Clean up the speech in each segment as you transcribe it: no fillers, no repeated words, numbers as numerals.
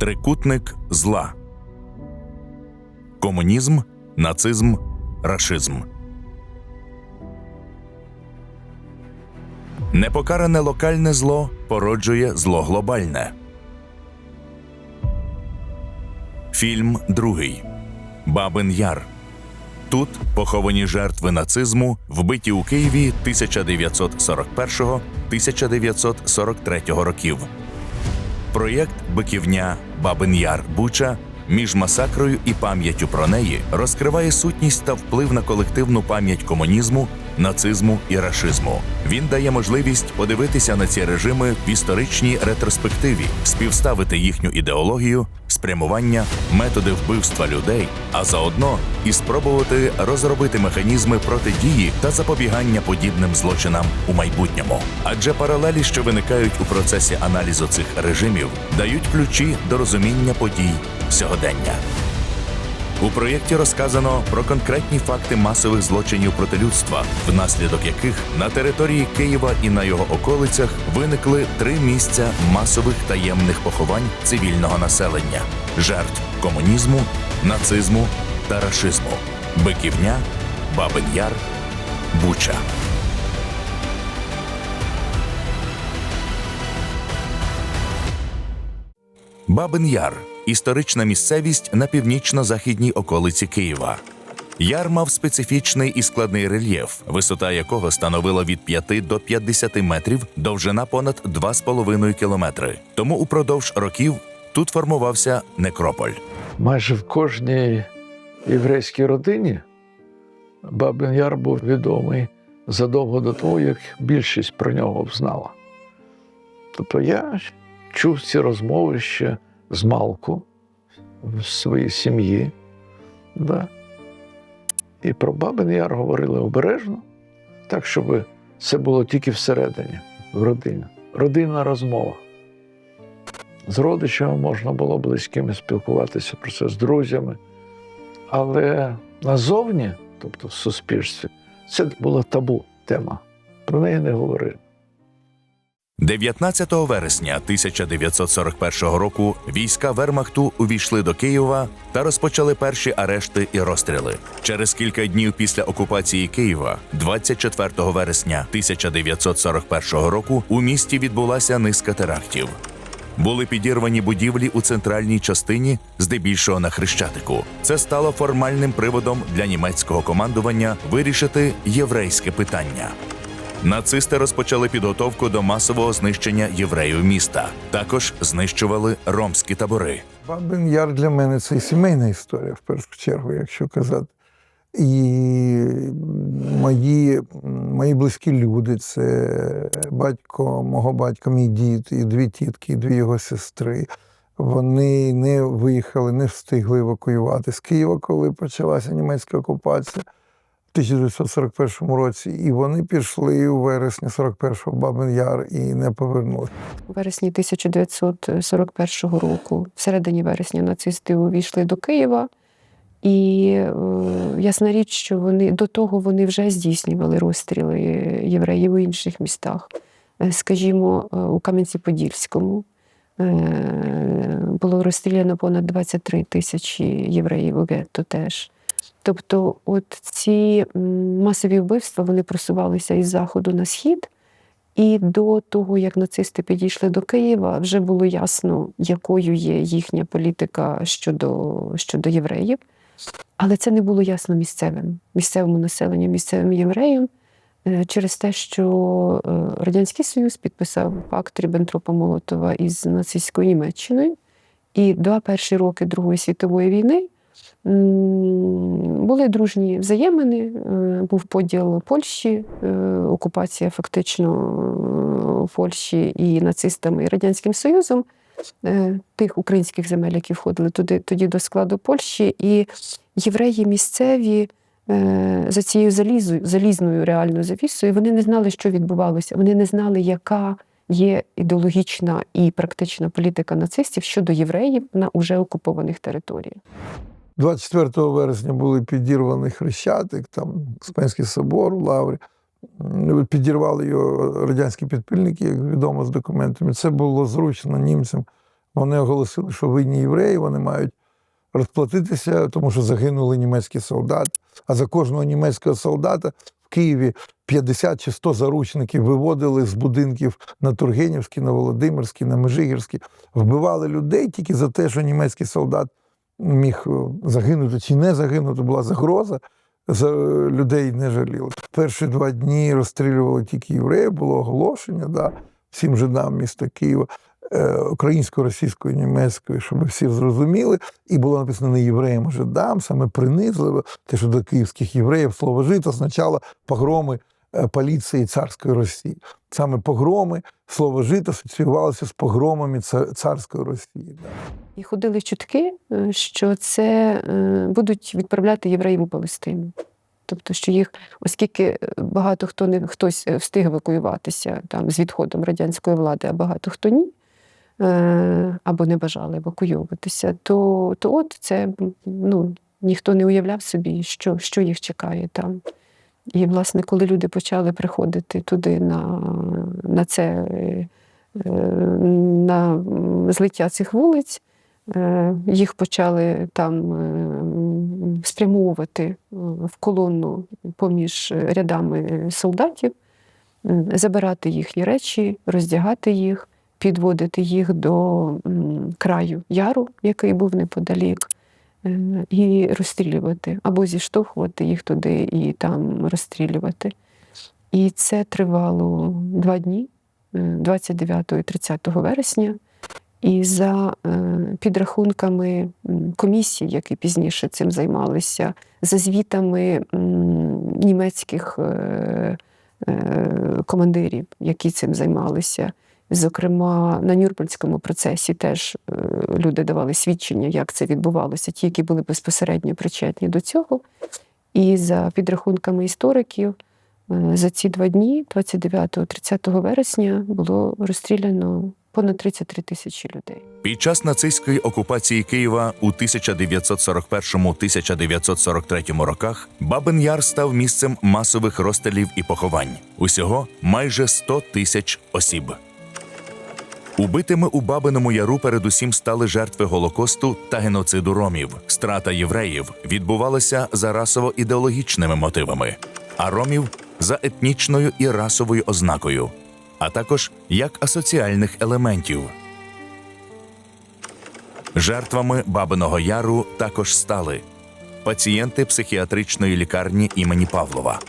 Трикутник зла. Комунізм, нацизм, рашизм. Непокаране локальне зло породжує зло глобальне. Фільм другий. Бабин Яр. Тут поховані жертви нацизму, вбиті у Києві 1941-1943 років. Проєкт «Биківня. Бабин Яр. Буча» між масакрою і пам'яттю про неї розкриває сутність та вплив на колективну пам'ять комунізму, нацизму і рашизму. Він дає можливість подивитися на ці режими в історичній ретроспективі, співставити їхню ідеологію, спрямування, методи вбивства людей, а заодно і спробувати розробити механізми протидії та запобігання подібним злочинам у майбутньому. Адже паралелі, що виникають у процесі аналізу цих режимів, дають ключі до розуміння подій сьогодення. У проєкті розказано про конкретні факти масових злочинів проти людства, внаслідок яких на території Києва і на його околицях виникли 3 місця масових таємних поховань цивільного населення – жертв комунізму, нацизму та рашизму – Биківня, Бабин Яр, Буча. Бабин Яр – історична місцевість на північно-західній околиці Києва. Яр мав специфічний і складний рельєф, висота якого становила від 5 до 50 метрів, довжина понад 2,5 кілометри. Тому упродовж років тут формувався некрополь. Майже в кожній єврейській родині Бабин Яр був відомий задовго до того, як більшість про нього знала. Тобто я чув ці розмови ще змалку в своїй сім'ї. Да. І про Бабин Яр говорили обережно, так, щоб це було тільки всередині, в родині. Родинна розмова. З родичами можна було близькими спілкуватися про це, з друзями. Але назовні, тобто в суспільстві, це була табу тема. Про неї не говорили. 19 вересня 1941 року війська Вермахту увійшли до Києва та розпочали перші арешти і розстріли. Через кілька днів після окупації Києва, 24 вересня 1941 року, у місті відбулася низка терактів. Були підірвані будівлі у центральній частині, здебільшого на Хрещатику. Це стало формальним приводом для німецького командування вирішити єврейське питання. Нацисти розпочали підготовку до масового знищення євреїв міста. Також знищували ромські табори. Бабин Яр для мене – це і сімейна історія, в першу чергу, якщо казати. І мої близькі люди – це батько, мого батька, мій дід, і 2 тітки, і 2 його сестри. Вони не виїхали, не встигли евакуювати з Києва, коли почалася німецька окупація. В 1941 році, і вони пішли у вересні 41-го в Бабин Яр і не повернулися. У вересні 1941 року, в середині вересня, нацисти увійшли до Києва, і ясна річ, що до того вони вже здійснювали розстріли євреїв у інших містах. Скажімо, у Кам'янці-Подільському було розстріляно понад 23 тисячі євреїв у гетто теж. Тобто от ці масові вбивства, вони просувалися із заходу на схід, і до того, як нацисти підійшли до Києва, вже було ясно, якою є їхня політика щодо євреїв. Але це не було ясно місцевому населенню, місцевим євреям, через те, що Радянський Союз підписав пакт Ріббентропа-Молотова із нацистською Німеччиною, і 2 перші роки Другої світової війни були дружні взаємини, був поділ Польщі, окупація фактично Польщі і нацистами, і Радянським Союзом, тих українських земель, які входили тоді до складу Польщі, і євреї місцеві за цією залізною реальною завісою, вони не знали, що відбувалося, вони не знали, яка є ідеологічна і практична політика нацистів щодо євреїв на уже окупованих територіях. 24 вересня були підірвані Хрещатик, там Успенський собор у Лаврі. Підірвали його радянські підпільники, як відомо з документами. Це було зручно німцям Вони оголосили, що винні євреї, вони мають розплатитися, тому що загинули німецькі солдати. А за кожного німецького солдата в Києві 50 чи 100 заручників виводили з будинків на Тургенівській, на Володимирській, на Межигірській. Вбивали людей тільки за те, що німецький солдат міг загинути чи не загинути. Була загроза, за людей не жаліли. Перші 2 дні розстрілювали тільки євреїв, було оголошення, да, всім жидам міста Києва, українською, російською, німецькою, щоб всі зрозуміли. І було написано не євреям, а жидам, саме принизливо, те, що до київських євреїв слово «жид» означало погроми поліції царської Росії. Саме погроми, слово «жид» асоціювалося з погромами царської Росії. Да. І ходили чутки, що це будуть відправляти євреїв у Палестину. Тобто, що їх, оскільки багато хтось встиг евакуюватися там, з відходом радянської влади, а багато хто ні, або не бажали евакуюватися, то от це, ніхто не уявляв собі, що їх чекає там. І, власне, коли люди почали приходити туди на злиття цих вулиць, їх почали там спрямовувати в колону поміж рядами солдатів, забирати їхні речі, роздягати їх, підводити їх до краю яру, який був неподалік, і розстрілювати, або зіштовхувати їх туди і там розстрілювати. І це тривало 2 дні, 29 і 30 вересня. І за підрахунками комісій, які пізніше цим займалися, за звітами німецьких командирів, які цим займалися, зокрема, на Нюрнберзькому процесі теж люди давали свідчення, як це відбувалося, ті, які були безпосередньо причетні до цього. І за підрахунками істориків, за ці 2 дні, 29-30 вересня, було розстріляно понад 33 тисячі людей. Під час нацистської окупації Києва у 1941-1943 роках Бабин-Яр став місцем масових розстрілів і поховань. Усього майже 100 тисяч осіб. Убитими у Бабиному Яру передусім стали жертви Голокосту та геноциду ромів. Страта євреїв відбувалася за расово-ідеологічними мотивами, а ромів – за етнічною і расовою ознакою, а також як асоціальних елементів. Жертвами Бабиного Яру також стали пацієнти психіатричної лікарні імені Павлова,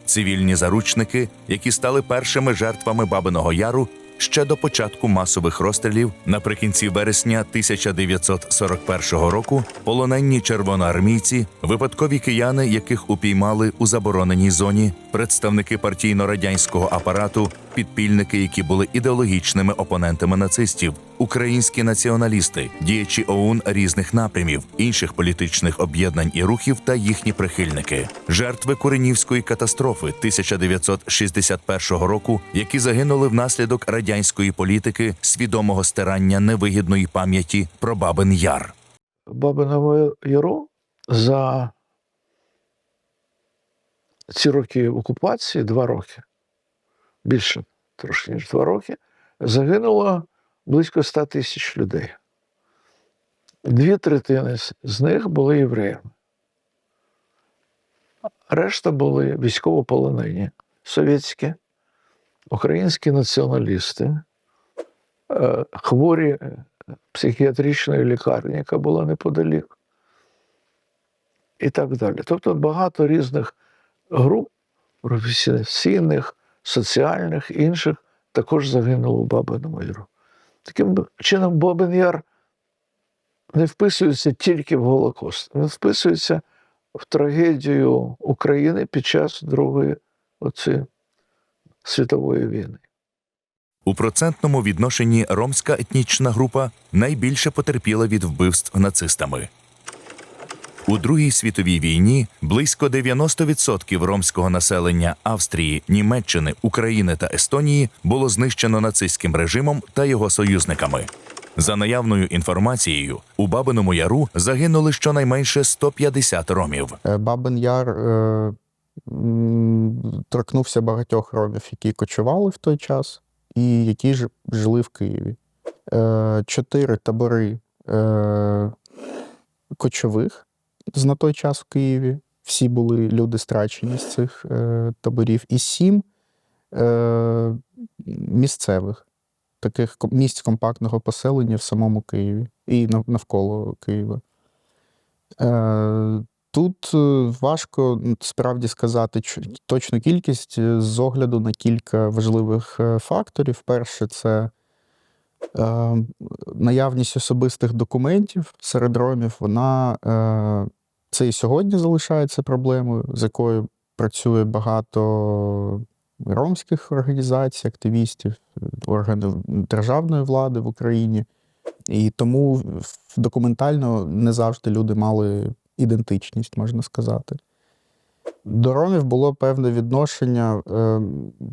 цивільні заручники, які стали першими жертвами Бабиного Яру ще до початку масових розстрілів наприкінці вересня 1941 року, полоненні червоноармійці, випадкові кияни, яких упіймали у забороненій зоні, представники партійно-радянського апарату, підпільники, які були ідеологічними опонентами нацистів, українські націоналісти, діячі ОУН різних напрямів, інших політичних об'єднань і рухів та їхні прихильники, жертви Куренівської катастрофи 1961 року, які загинули внаслідок радянської політики, свідомого стирання невигідної пам'яті про Бабин Яр. Бабиному Яру за ці роки окупації, 2 роки, більше трошки ніж 2 роки, загинуло близько 100 тисяч людей. 2/3 з них були євреями. Решта були військовополонені, совєтські, українські націоналісти, хворі психіатричної лікарні, яка була неподалік, і так далі. Тобто багато різних груп, професійних, соціальних, інших, також загинуло в Бабиному Яру. Таким чином, Бабин Яр не вписується тільки в Голокост, він вписується в трагедію України під час Другої світової війни. У процентному відношенні ромська етнічна група найбільше потерпіла від вбивств нацистами. У Другій світовій війні близько 90% ромського населення Австрії, Німеччини, України та Естонії було знищено нацистським режимом та його союзниками. За наявною інформацією, у Бабиному Яру загинули щонайменше 150 ромів. Бабин Яр торкнувся багатьох ромів, які кочували в той час і які жили в Києві. 4 табори кочових на той час в Києві. Всі були люди страчені з цих таборів. І 7 місцевих таких місць компактного поселення в самому Києві і навколо Києва. Тут важко справді сказати точну кількість з огляду на кілька важливих факторів. Перше, це наявність особистих документів серед ромів. Вона це і сьогодні залишається проблемою, з якою працює багато ромських організацій, активістів, органів державної влади в Україні. І тому документально не завжди люди мали ідентичність, можна сказати. До ромів було певне відношення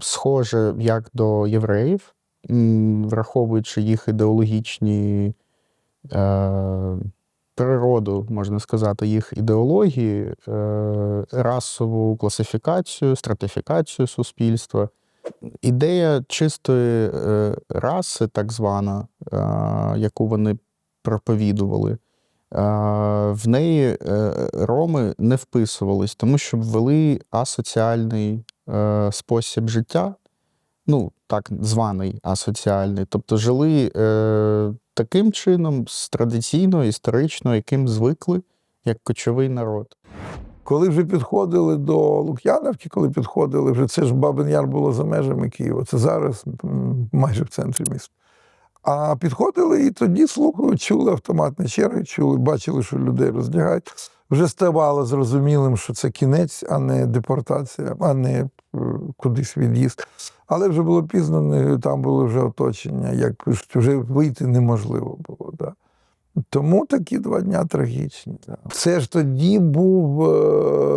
схоже як до євреїв, враховуючи їх ідеологічні природу, можна сказати, їх ідеології, расову класифікацію, стратифікацію суспільства. Ідея чистої раси, так звана, яку вони проповідували, в неї роми не вписувались, тому що ввели асоціальний спосіб життя, ну, так званий асоціальний, тобто жили таким чином, традиційно, історично, яким звикли, як кочовий народ. Коли вже підходили до Лук'яновки, коли підходили, вже це ж Бабин Яр було за межами Києва, це зараз майже в центрі міста. А підходили і тоді слухали, чули автоматні черги, чули, бачили, що людей роздягають. Вже ставало зрозумілим, що це кінець, а не депортація, а не кудись від'їзд. Але вже було пізно, там було вже оточення, як пишуть, вже вийти неможливо було. Да. Тому такі 2 дня трагічні. Да. Це ж тоді був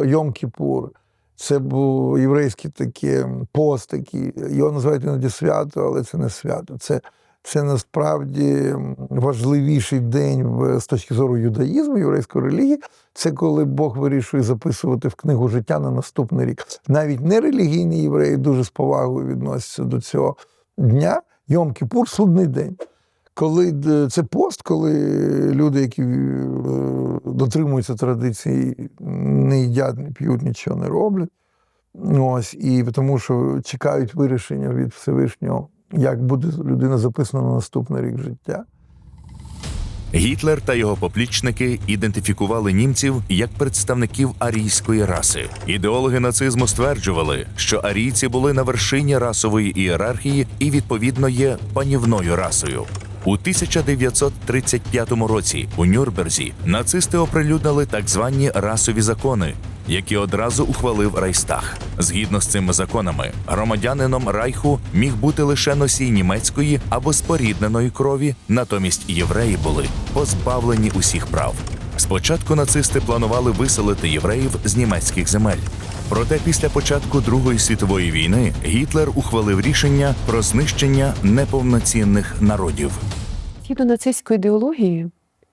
Йом-Кіпур. Це був єврейський такий пост, такий. Його називають іноді свято, але це не свято. Це насправді важливіший день з точки зору юдаїзму, єврейської релігії. Це коли Бог вирішує записувати в книгу життя на наступний рік. Навіть нерелігійні євреї дуже з повагою відносяться до цього дня. Йом-Кіпур – судний день. Коли це пост, коли люди, які дотримуються традиції, не їдять, не п'ють, нічого не роблять. Ось, і тому що чекають вирішення від Всевишнього, як буде людина записана на наступний рік життя. Гітлер та його поплічники ідентифікували німців як представників арійської раси. Ідеологи нацизму стверджували, що арійці були на вершині расової ієрархії і, відповідно, є панівною расою. У 1935 році у Нюрнберзі нацисти оприлюднили так звані расові закони, які одразу ухвалив Рейхстаг. Згідно з цими законами, громадянином Райху міг бути лише носій німецької або спорідненої крові, натомість євреї були позбавлені усіх прав. Спочатку нацисти планували виселити євреїв з німецьких земель. Проте після початку Другої світової війни Гітлер ухвалив рішення про знищення неповноцінних народів. Згідно нацистської ідеології,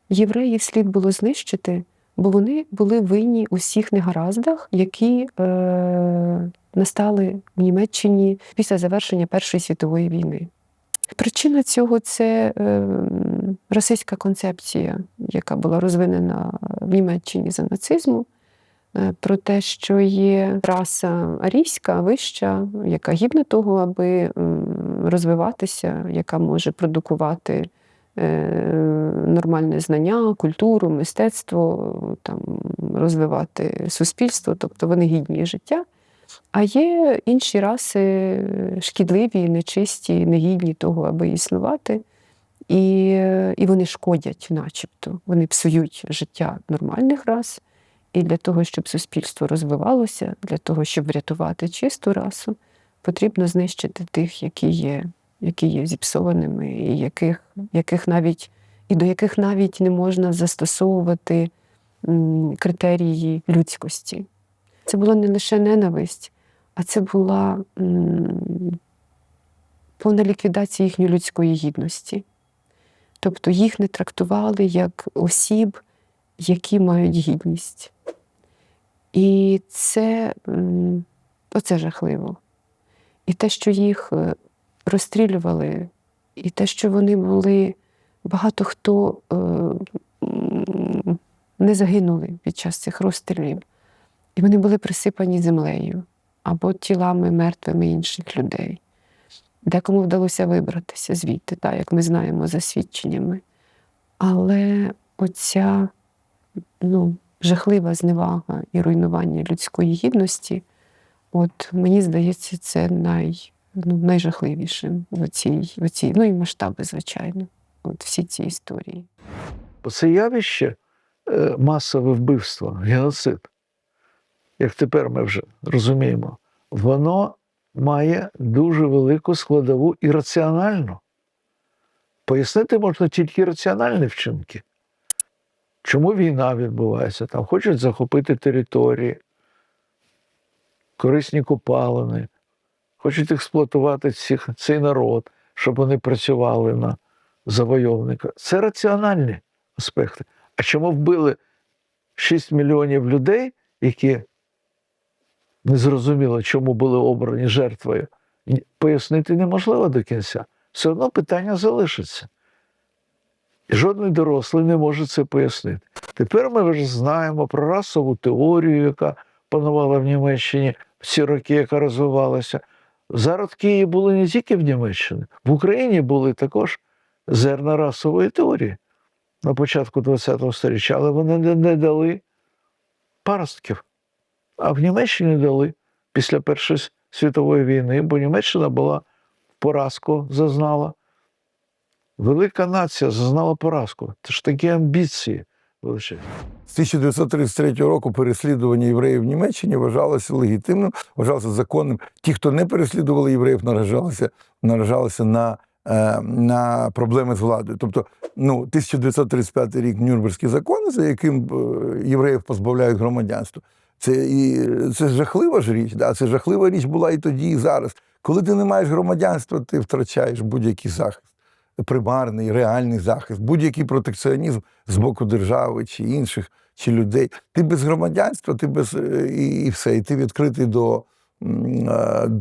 євреїв слід було знищити, бо вони були винні у всіх негараздах, які настали в Німеччині після завершення Першої світової війни. Причина цього – це расистська концепція, яка була розвинена в Німеччині за нацизму, про те, що є раса арійська, вища, яка гідна того, аби розвиватися, яка може продукувати нормальне знання, культуру, мистецтво, там, розвивати суспільство, тобто вони гідні життя. А є інші раси шкідливі, нечисті, негідні того, аби існувати. І вони шкодять начебто, вони псують життя нормальних рас. І для того, щоб суспільство розвивалося, для того, щоб врятувати чисту расу, потрібно знищити тих, які є зіпсованими, і до яких навіть не можна застосовувати критерії людськості. Це була не лише ненависть, а це була повна ліквідація їхньої людської гідності. Тобто їх не трактували як осіб, які мають гідність. І оце жахливо. І те, що їх розстрілювали і те, що вони були, багато хто не загинули під час цих розстрілів. І вони були присипані землею або тілами мертвими інших людей. Декому вдалося вибратися звідти, так, як ми знаємо за свідченнями. Але оця жахлива зневага і руйнування людської гідності, от мені здається, це найжахливішим в цій, і масштаби, звичайно, от всі ці історії. Бо це явище масове вбивство, геноцид, як тепер ми вже розуміємо, воно має дуже велику складову і раціональну. Пояснити можна тільки раціональні вчинки. Чому війна відбувається? Там хочуть захопити території, корисні копалини, хочуть експлуатувати цей народ, щоб вони працювали на завойовника. Це раціональні аспекти. А чому вбили 6 мільйонів людей, які незрозуміло, чому були обрані жертвою, пояснити неможливо до кінця. Все одно питання залишиться. І жодний дорослий не може це пояснити. Тепер ми вже знаємо про расову теорію, яка панувала в Німеччині в ці роки, яка розвивалася. Зародки її були не тільки в Німеччині. В Україні були також зерна расової теорії на початку ХХ століття, але вони не дали паростків. А в Німеччині дали після Першої світової війни, бо Німеччина була поразку зазнала. Велика нація зазнала поразку. Це ж такі амбіції величезні. З 1933 року переслідування євреїв в Німеччині вважалося легітимним, вважалося законним. Ті, хто не переслідували євреїв, наражалися на проблеми з владою. Тобто, 1935 рік Нюрнберзький закон, за яким євреїв позбавляють громадянства. Це жахлива ж річ. Да? Це жахлива річ була і тоді, і зараз. Коли ти не маєш громадянства, ти втрачаєш будь-який захист. Примарний, реальний захист, будь-який протекціонізм з боку держави чи інших, чи людей. Ти без громадянства, ти і все, і ти відкритий до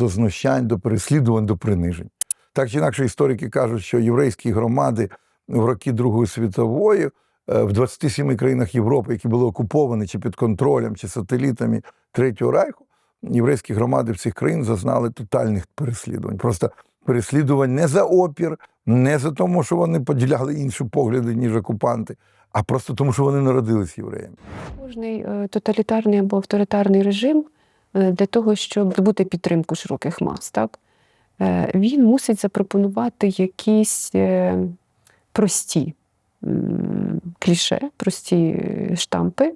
знущань, до переслідувань, до принижень. Так чи інакше історики кажуть, що єврейські громади в роки Другої світової в 27 країнах Європи, які були окуповані чи під контролем, чи сателітами Третього Райху, єврейські громади в цих країн зазнали тотальних переслідувань. Просто переслідувань не за опір, не за тому, що вони поділяли інші погляди, ніж окупанти, а просто тому, що вони народились євреями. Кожний тоталітарний або авторитарний режим для того, щоб здобути підтримку широких мас, так, він мусить запропонувати якісь прості кліше, прості штампи,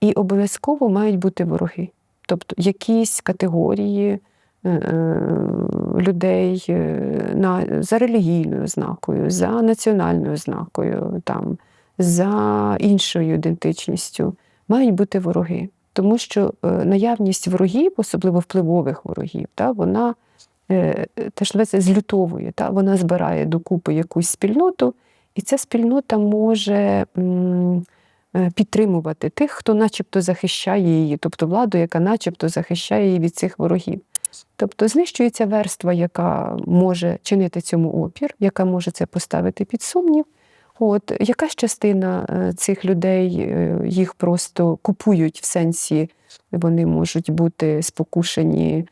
і обов'язково мають бути вороги. Тобто якісь категорії людей за релігійною ознакою, за національною ознакою, за іншою ідентичністю мають бути вороги. Тому що наявність ворогів, особливо впливових ворогів, вона теж злютовує, вона збирає докупи якусь спільноту, і ця спільнота може підтримувати тих, хто начебто захищає її, тобто владу, яка начебто захищає її від цих ворогів. Тобто знищується верства, яка може чинити цьому опір, яка може це поставити під сумнів. Якась частина цих людей, їх просто купують в сенсі, вони можуть бути спокушені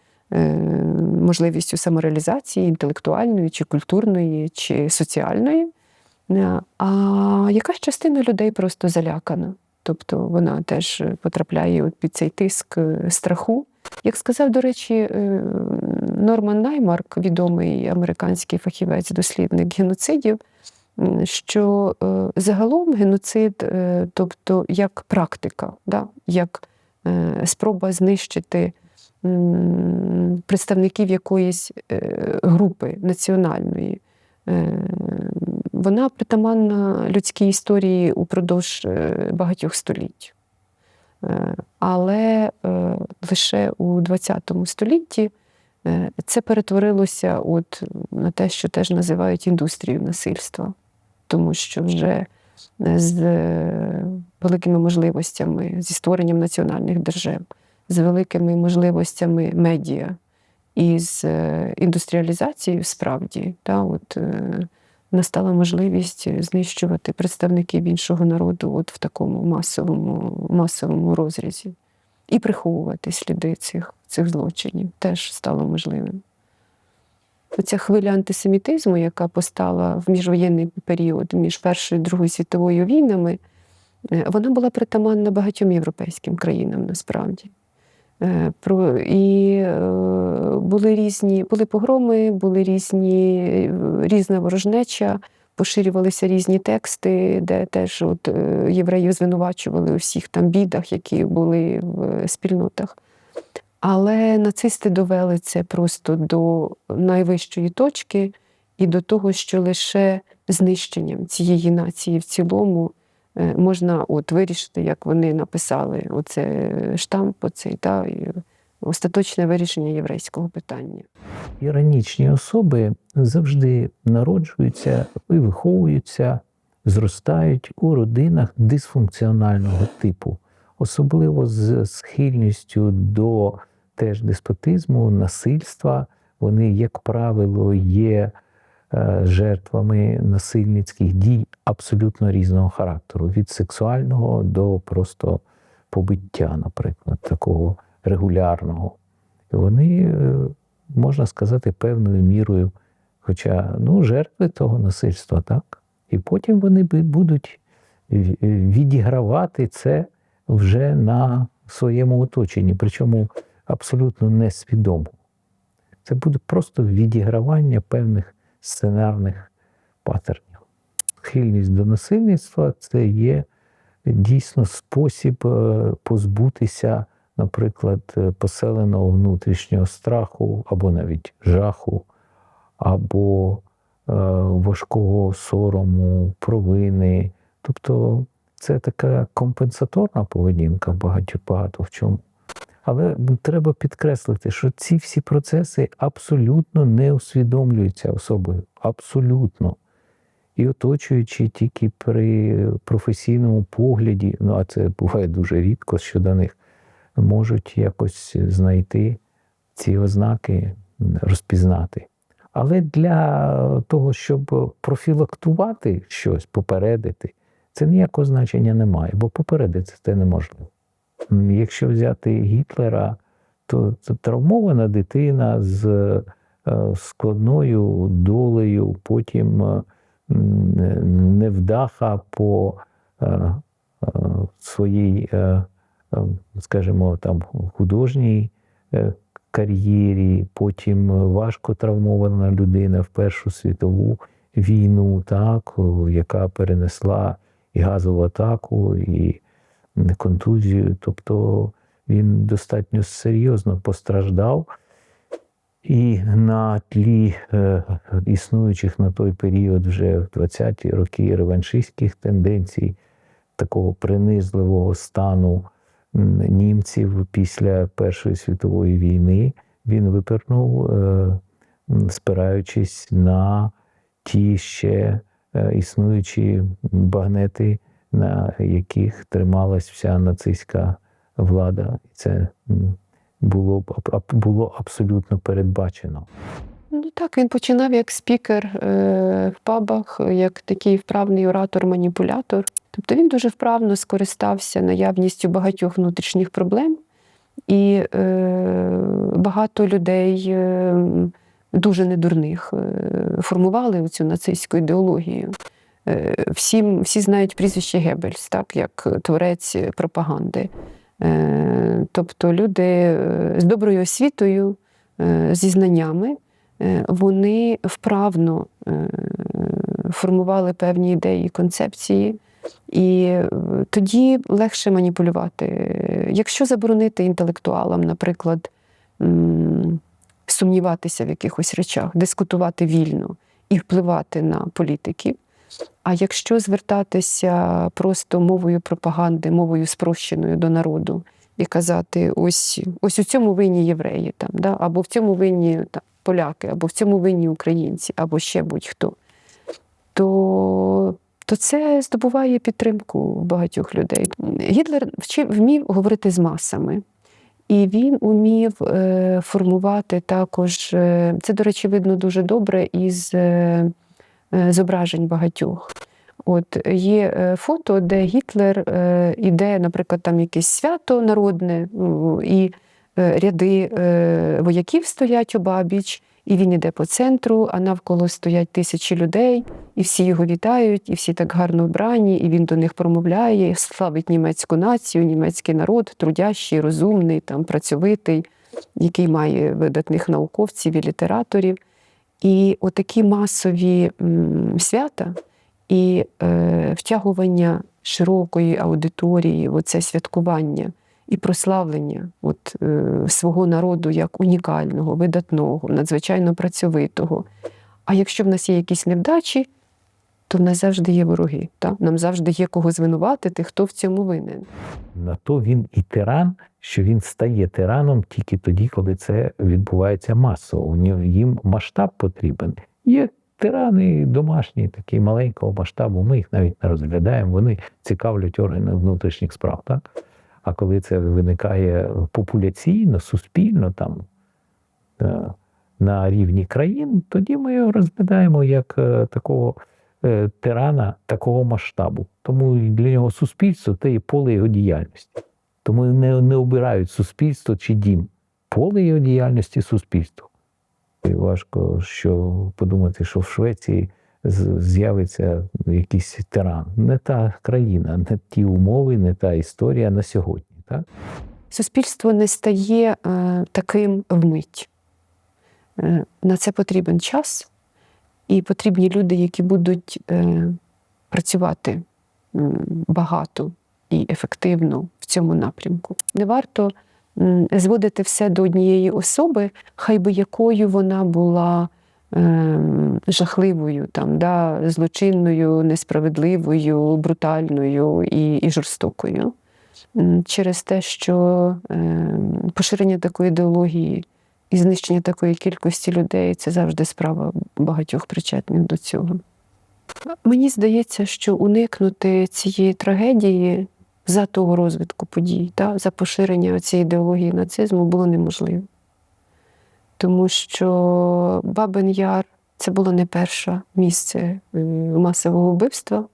можливістю самореалізації інтелектуальної, чи культурної, чи соціальної. А якась частина людей просто залякана. Тобто вона теж потрапляє під цей тиск страху. Як сказав, до речі, Норман Наймарк, відомий американський фахівець-дослідник геноцидів, що загалом геноцид, тобто як практика, як спроба знищити представників якоїсь групи національної, вона притаманна людській історії упродовж багатьох століть. Але лише у ХХ столітті це перетворилося на те, що теж називають індустрією насильства. Тому що вже з великими можливостями, зі створенням національних держав, з великими можливостями медіа І з індустріалізацією справді настала можливість знищувати представників іншого народу от в такому масовому розрізі. І приховувати сліди цих злочинів теж стало можливим. Оця хвиля антисемітизму, яка постала в міжвоєнний період між Першою і Другою світовою війнами, вона була притаманна багатьом європейським країнам насправді. І були погроми, різна ворожнеча, поширювалися різні тексти, де теж євреїв звинувачували у всіх там бідах, які були в спільнотах. Але нацисти довели це просто до найвищої точки і до того, що лише знищенням цієї нації в цілому можна вирішити, як вони написали, оце штамп, і остаточне вирішення єврейського питання. Іранічні особи завжди народжуються і виховуються, зростають у родинах дисфункціонального типу, особливо з схильністю до теж деспотизму, насильства. Вони, як правило, є жертвами насильницьких дій абсолютно різного характеру, від сексуального до просто побиття, наприклад, такого регулярного. І вони, можна сказати, певною мірою, хоча жертви того насильства, так? І потім вони будуть відігравати це вже на своєму оточенні, причому абсолютно несвідомо. Це буде просто відігравання певних сценарних паттернів. Схильність до насильництва – це є дійсно спосіб позбутися, наприклад, поселеного внутрішнього страху, або навіть жаху, або важкого сорому, провини. Тобто це така компенсаторна поведінка багато в чому. Але треба підкреслити, що ці всі процеси абсолютно не усвідомлюються особою. Абсолютно. І оточуючи тільки при професійному погляді, а це буває дуже рідко щодо них, можуть якось знайти ці ознаки, розпізнати. Але для того, щоб профілактувати щось, попередити, це ніякого значення не має, бо попередити це неможливо. Якщо взяти Гітлера, то травмована дитина з складною долею, потім невдаха по своїй, скажімо, там, художній кар'єрі, потім важко травмована людина в Першу світову війну, так, яка перенесла і газову атаку, і контузію. Тобто він достатньо серйозно постраждав. І на тлі існуючих на той період вже в 20-ті роки реваншистських тенденцій, такого принизливого стану німців після Першої світової війни, він випернув, спираючись на ті ще існуючі багнети, на яких трималась вся нацистська влада. Це було абсолютно передбачено. Так, він починав як спікер в пабах, як такий вправний оратор-маніпулятор. Тобто він дуже вправно скористався наявністю багатьох внутрішніх проблем. І багато людей, дуже недурних, формували цю нацистську ідеологію. Всі знають прізвище Геббельс, так, як творець пропаганди. Тобто люди з доброю освітою, зі знаннями, вони вправно формували певні ідеї, концепції, і тоді легше маніпулювати. Якщо заборонити інтелектуалам, наприклад, сумніватися в якихось речах, дискутувати вільно і впливати на політиків, а якщо звертатися просто мовою пропаганди, мовою спрощеною до народу і казати, ось у цьому винні євреї, там, да? Або в цьому винні поляки, або в цьому винні українці, або ще будь-хто, то це здобуває підтримку багатьох людей. Гітлер вмів говорити з масами. І він умів формувати також, це, до речі, видно дуже добре із зображень багатьох. От є фото, де Гітлер іде, наприклад, там якесь свято народне, і ряди вояків стоять обабіч, і він іде по центру, а навколо стоять тисячі людей, і всі його вітають, і всі так гарно вбрані, і він до них промовляє, славить німецьку націю, німецький народ, трудящий, розумний, там, працьовитий, який має видатних науковців і літераторів. І отакі масові свята і втягування широкої аудиторії, оце святкування і прославлення свого народу як унікального, видатного, надзвичайно працьовитого. А якщо в нас є якісь невдачі, то в нас завжди є вороги. Так? Нам завжди є кого звинуватити, хто в цьому винен. На то він і тиран, що він стає тираном тільки тоді, коли це відбувається масово. Їм масштаб потрібен. Є тирани домашні, такі маленького масштабу, ми їх навіть не розглядаємо, вони цікавлять органи внутрішніх справ. Так? А коли це виникає популяційно, суспільно, там, на рівні країн, тоді ми його розглядаємо як такого тирана такого масштабу. Тому для нього суспільство – це є поле його діяльності. Тому не обирають суспільство чи дім. Поле його діяльності – суспільство. І важко подумати, що в Швеції з'явиться якийсь тиран. Не та країна, не ті умови, не та історія на сьогодні. Так? Суспільство не стає таким вмить. На це потрібен час, і потрібні люди, які будуть працювати багато і ефективно в цьому напрямку. Не варто зводити все до однієї особи, хай би якою вона була жахливою, злочинною, несправедливою, брутальною і жорстокою. Через те, що поширення такої ідеології і знищення такої кількості людей – це завжди справа багатьох причетних до цього. Мені здається, що уникнути цієї трагедії за того розвитку подій, за поширення цієї ідеології нацизму було неможливо. Тому що Бабин Яр – це було не перше місце масового вбивства.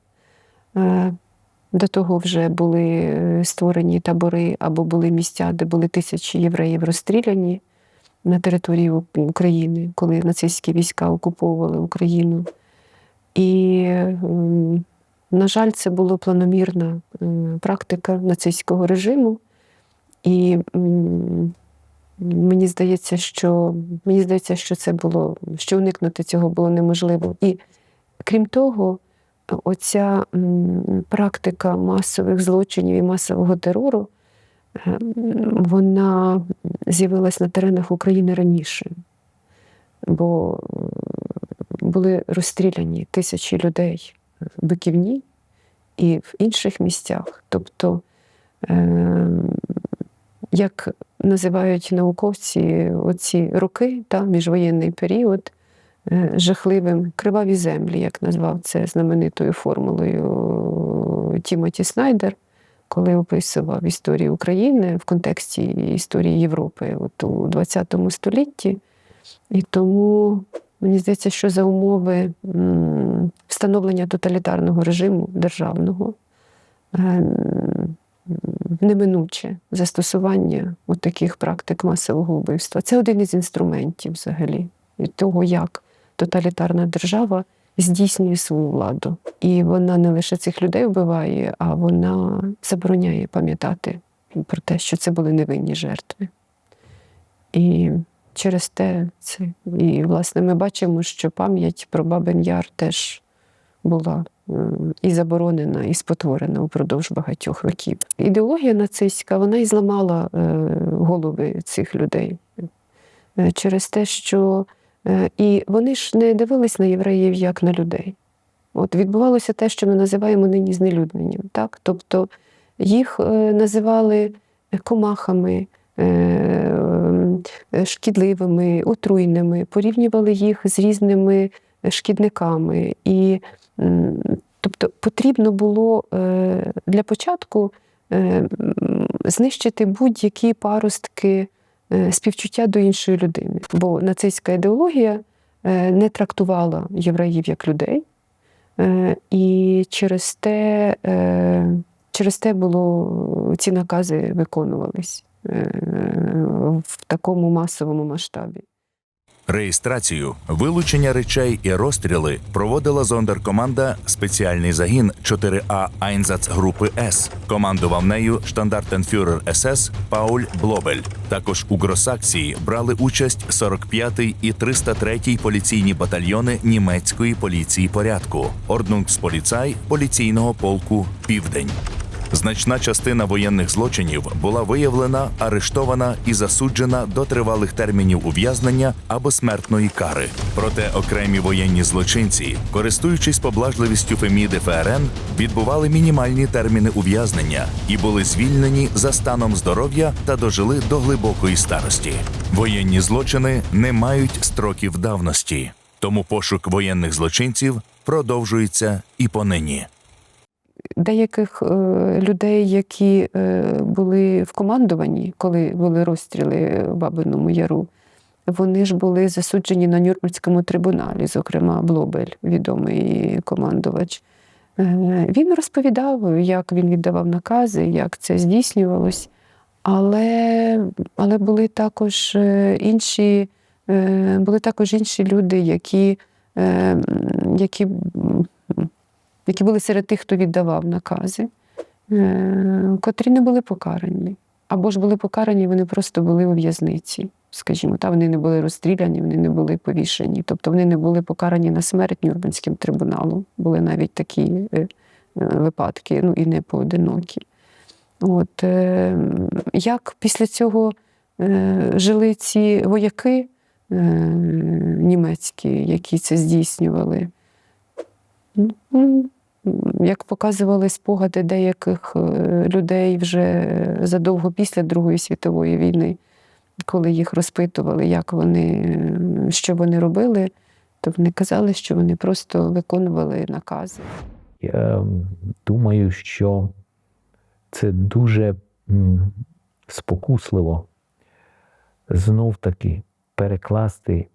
До того вже були створені табори або були місця, де були тисячі євреїв розстріляні на території України, коли нацистські війська окуповували Україну. І, на жаль, це була планомірна практика нацистського режиму. І мені здається, що уникнути цього було неможливо. І, крім того, оця практика масових злочинів і масового терору, вона з'явилась на теренах України раніше. Бо були розстріляні тисячі людей в Биківні і в інших місцях. Тобто, як називають науковці оці роки, міжвоєнний період, жахливим криваві землі, як назвав це знаменитою формулою Тімоті Снайдер, коли описував історію України в контексті історії Європи у ХХ столітті. І тому, мені здається, що за умови встановлення тоталітарного режиму державного неминуче застосування таких практик масового вбивства. Це один із інструментів взагалі того, як тоталітарна держава здійснює свою владу. І вона не лише цих людей вбиває, а вона забороняє пам'ятати про те, що це були невинні жертви. І через те і, власне, ми бачимо, що пам'ять про Бабин Яр теж була і заборонена, і спотворена упродовж багатьох років. Ідеологія нацистська, вона і зламала голови цих людей. Через те, що і вони ж не дивились на євреїв як на людей. Відбувалося те, що ми називаємо нині знелюдненням. Так? Тобто їх називали комахами, шкідливими, отруйними, порівнювали їх з різними шкідниками. І, тобто потрібно було для початку знищити будь-які паростки співчуття до іншої людини. Бо нацистська ідеологія не трактувала євреїв як людей, і через те ці накази виконувались в такому масовому масштабі. Реєстрацію, вилучення речей і розстріли проводила зондеркоманда «Спеціальний загін 4А Айнзацгрупи С». Командував нею штандартенфюрер СС Пауль Блобель. Також у Гросакції брали участь 45-й і 303-й поліційні батальйони німецької поліції порядку, Орднунцполіцай поліційного полку «Південь». Значна частина воєнних злочинів була виявлена, арештована і засуджена до тривалих термінів ув'язнення або смертної кари. Проте окремі воєнні злочинці, користуючись поблажливістю Феміди ФРН, відбували мінімальні терміни ув'язнення і були звільнені за станом здоров'я та дожили до глибокої старості. Воєнні злочини не мають строків давності, тому пошук воєнних злочинців продовжується і понині. Деяких людей, які були в командуванні, коли були розстріли в Бабиному Яру, вони ж були засуджені на Нюрнберзькому трибуналі, зокрема Блобель, відомий командувач. Він розповідав, як він віддавав накази, як це здійснювалось, але були також інші люди, які були серед тих, хто віддавав накази, котрі не були покарані. Або ж були покарані, вони просто були у в'язниці, скажімо. Та вони не були розстріляні, вони не були повішені. Тобто вони не були покарані на смерть Нюрнберзьким трибуналом. Були навіть такі випадки, і не поодинокі. Як після цього жили ці вояки німецькі, які це здійснювали? Як показували спогади деяких людей вже задовго після Другої світової війни, коли їх розпитували, що вони робили, то вони казали, що вони просто виконували накази. Я думаю, що це дуже спокусливо знов-таки перекласти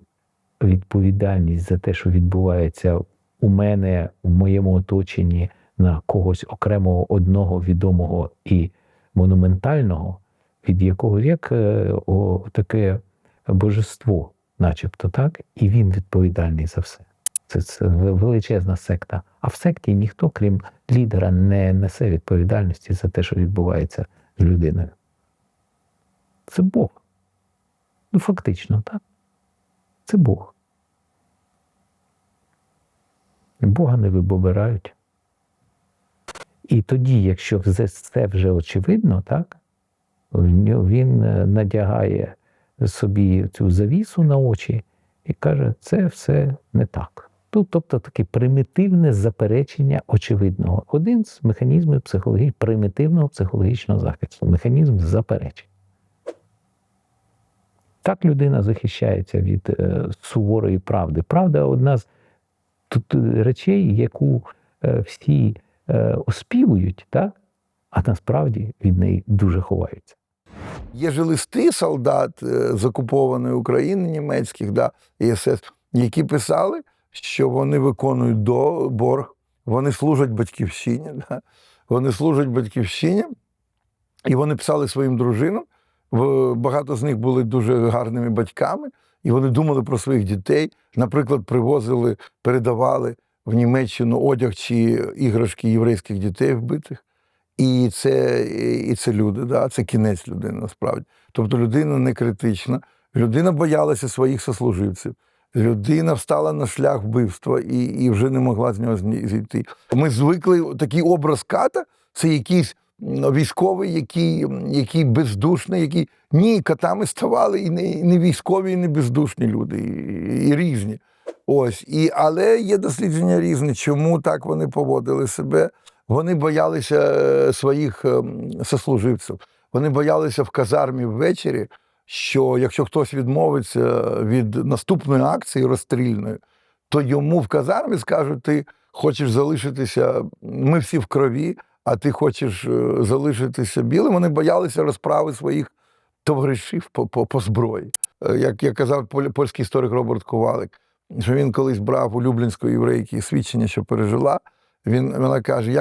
відповідальність за те, що відбувається у мене, в моєму оточенні, на когось окремого, одного, відомого і монументального, від якого як таке божество, начебто, так? І він відповідальний за все. Це величезна секта. А в секті ніхто, крім лідера, не несе відповідальності за те, що відбувається з людиною. Це Бог. Фактично, так? Це Бог. Бога не вибирають. І тоді, якщо це вже очевидно, так, він надягає собі цю завісу на очі і каже, це все не так. Тобто таке примітивне заперечення очевидного. Один з механізмів примітивного психологічного захисту. Механізм заперечень. Так людина захищається від суворої правди. Правда – одна з речей, яку всі оспівують, так? А насправді від неї дуже ховаються. Є ж листи солдат з окупованої України, німецьких, СС, які писали, що вони виконують борг, вони служать батьківщині, вони служать батьківщині, і вони писали своїм дружинам, багато з них були дуже гарними батьками, і вони думали про своїх дітей, наприклад, передавали в Німеччину одяг чи іграшки єврейських дітей вбитих. І це люди, це кінець людини насправді. Тобто людина не критична, людина боялася своїх сослуживців, людина встала на шлях вбивства і вже не могла з нього зійти. Ми звикли, такий образ ката – це якийсь військовий, який бездушний, Ні, катами ставали і не військові, і не бездушні люди, і різні. Але є дослідження різні, чому так вони поводили себе. Вони боялися своїх сослуживців. Вони боялися в казармі ввечері, що якщо хтось відмовиться від наступної акції розстрільної, то йому в казармі скажуть, ти хочеш залишитися, ми всі в крові, а ти хочеш залишитися білим. Вони боялися розправи своїх товаришів по зброї. Як казав польський історик Роберт Ковалик, що він колись брав у люблінської єврейки свідчення, що пережила. Вона каже,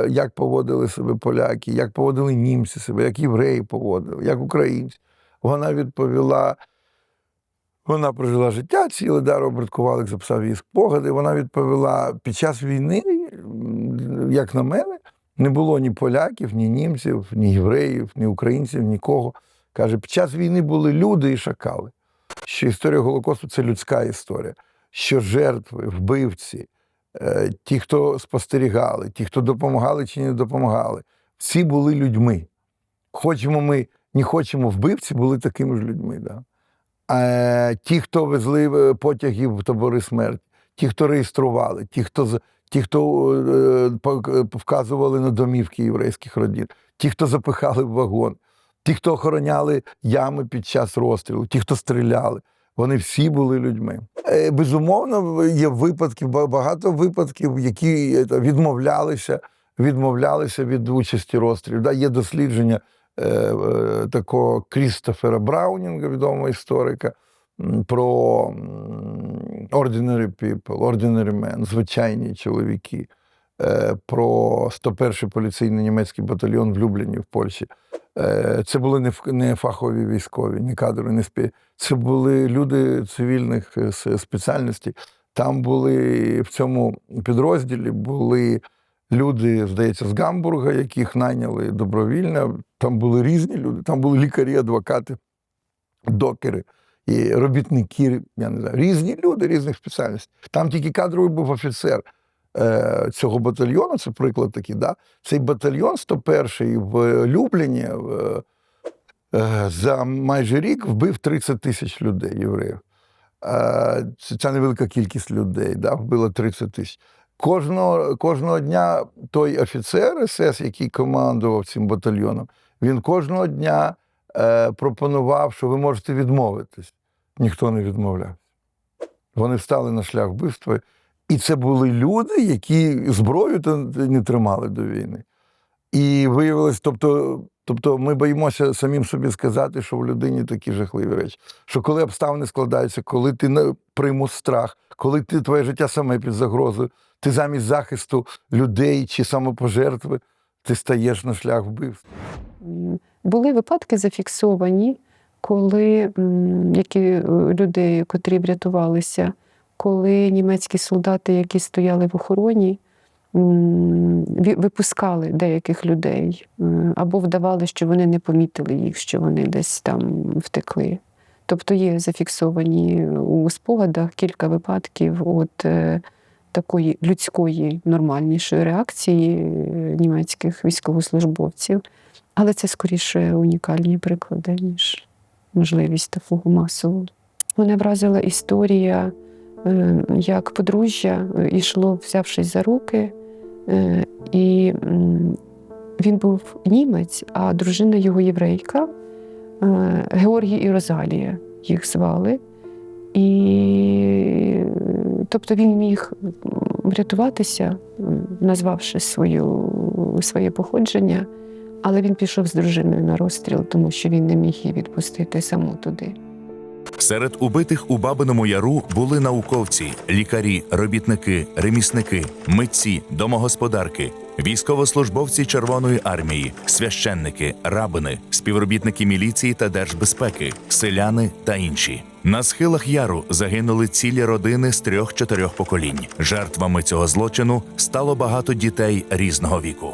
як поводили себе поляки, як поводили німці себе, як євреї поводили, як українці. Вона відповіла, вона прожила життя ціле, Роберт Ковалик записав її спогади, вона відповіла, під час війни, як на мене, не було ні поляків, ні німців, ні євреїв, ні українців, нікого. Каже, під час війни були люди і шакали. Що історія Голокосту – це людська історія. Що жертви, вбивці, ті, хто спостерігали, ті, хто допомагали чи не допомагали, всі були людьми. Хочемо ми, не хочемо, вбивці були такими ж людьми. Да? А ті, хто везли потяги в табори смерті, ті, хто реєстрували, ті, хто вказували на домівки єврейських родин, ті, хто запихали в вагон, ті, хто охороняли ями під час розстрілу, ті, хто стріляли, вони всі були людьми. Безумовно, є випадки, багато випадків, які відмовлялися від участі розстрілів. Да, є дослідження такого Крістофера Браунінга, відомого історика, про ordinary people, ordinary men, звичайні чоловіки, про 101-й поліційний німецький батальйон в Любліні в Польщі. Це були не фахові військові, не кадрові, не це були люди цивільних спеціальностей. Там були, в цьому підрозділі були люди, здається, з Гамбурга, яких найняли добровільно. Там були різні люди, там були лікарі, адвокати, докери і робітники, я не знаю, різні люди, різних спеціальностей. Там тільки кадровий був офіцер цього батальйону, це приклад такий, да? Цей батальйон 101-й в Любліні за майже рік вбив 30 тисяч людей, євреїв. Це невелика кількість людей, да? Вбило 30 тисяч. Кожного дня той офіцер СС, який командував цим батальйоном, він кожного дня пропонував, що ви можете відмовитись. Ніхто не відмовлявся. Вони встали на шлях вбивства. І це були люди, які зброю не тримали до війни. І виявилось, тобто ми боїмося самим собі сказати, що в людині такі жахливі речі. Що коли обставини складаються, коли ти приймеш страх, коли твоє життя саме під загрозою, ти замість захисту людей чи самопожертви, ти стаєш на шлях вбивства. Були випадки зафіксовані, коли людей, котрі врятувалися, коли німецькі солдати, які стояли в охороні, випускали деяких людей або вдавали, що вони не помітили їх, що вони десь там втекли. Тобто є зафіксовані у спогадах кілька випадків от такої людської, нормальнішої реакції німецьких військовослужбовців. Але це скоріше унікальні приклади, ніж можливість такого масового. Мене вразила історія, як подружжя йшло, взявшись за руки, і він був німець, а дружина його єврейка, Георгій і Розалія їх звали. І тобто він міг врятуватися, назвавши своє походження, але він пішов з дружиною на розстріл, тому що він не міг її відпустити саму туди. Серед убитих у Бабиному Яру були науковці, лікарі, робітники, ремісники, митці, домогосподарки, військовослужбовці Червоної армії, священники, рабини, співробітники міліції та держбезпеки, селяни та інші. На схилах Яру загинули цілі родини з 3-4 поколінь. Жертвами цього злочину стало багато дітей різного віку.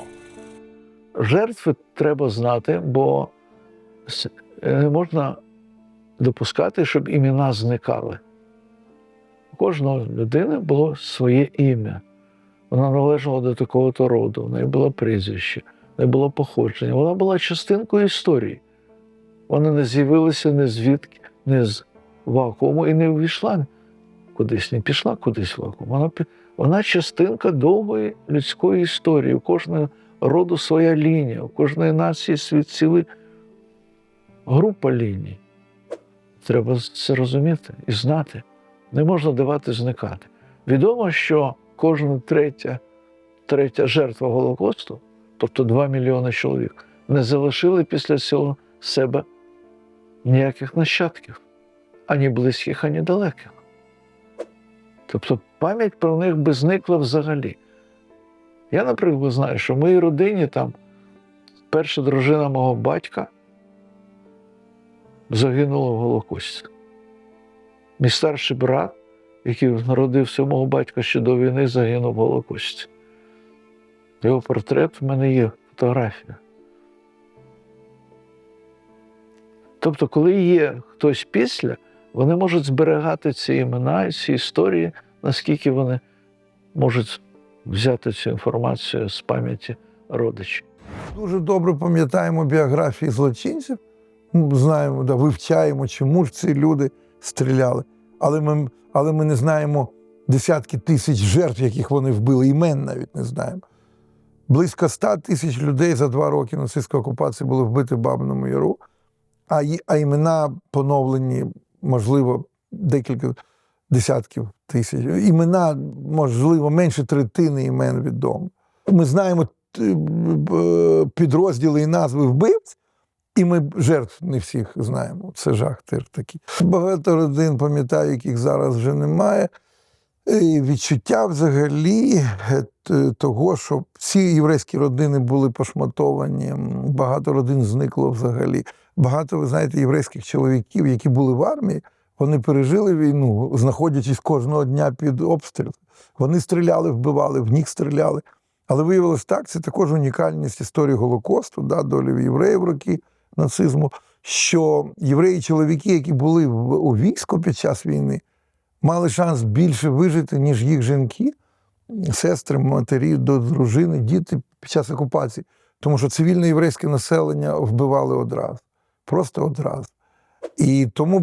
Жертви треба знати, бо не можна допускати, щоб імена зникали. У кожної людини було своє ім'я. Вона належала до такого-то роду, в неї було прізвище, в неї було походження. Вона була частинкою історії. Вона не з'явилася ні звідки, ні з вакууму і не увійшла кудись, не пішла кудись в вакуум. Вона частинка довгої людської історії. У кожного роду своя лінія, у кожної нації ціла група ліній. Треба це розуміти і знати. Не можна давати зникати. Відомо, що кожна третя жертва Голокосту тобто 2 мільйони чоловік, не залишили після цього себе ніяких нащадків, ані близьких, ані далеких. Тобто пам'ять про них би зникла взагалі. Я, наприклад, знаю, що в моїй родині там перша дружина мого батька загинула в Голокості. Мій старший брат, який народився у мого батька ще до війни, загинув в Голокості. Його портрет в мене є, фотографія. Тобто, коли є хтось після, вони можуть зберігати ці імена, ці історії, наскільки вони можуть взяти цю інформацію з пам'яті родичів. Дуже добре пам'ятаємо біографії злочинців, знаємо, вивчаємо, чому ж ці люди стріляли. Але ми не знаємо десятки тисяч жертв, яких вони вбили, імен навіть не знаємо. Близько 100 тисяч людей за 2 роки нацистської окупації були вбиті в Бабиному Яру, а імена поновлені, можливо, декілька десятків тисяч. Імена, можливо, менше третини імен відомо. Ми знаємо підрозділи і назви вбивць, і ми жертв не всіх знаємо. Це жах теж такий. Багато родин, пам'ятаю, яких зараз вже немає. І відчуття взагалі того, що всі єврейські родини були пошматовані, багато родин зникло взагалі. Багато, ви знаєте, єврейських чоловіків, які були в армії, вони пережили війну, знаходячись кожного дня під обстріл. Вони стріляли, вбивали, в них стріляли. Але виявилось так, це також унікальність історії Голокосту, долі євреїв роки нацизму, що євреї-чоловіки, які були у війську під час війни, мали шанс більше вижити, ніж їх жінки, сестри, матері, дружини, діти під час окупації. Тому що цивільне єврейське населення вбивали одразу. Просто одразу. І тому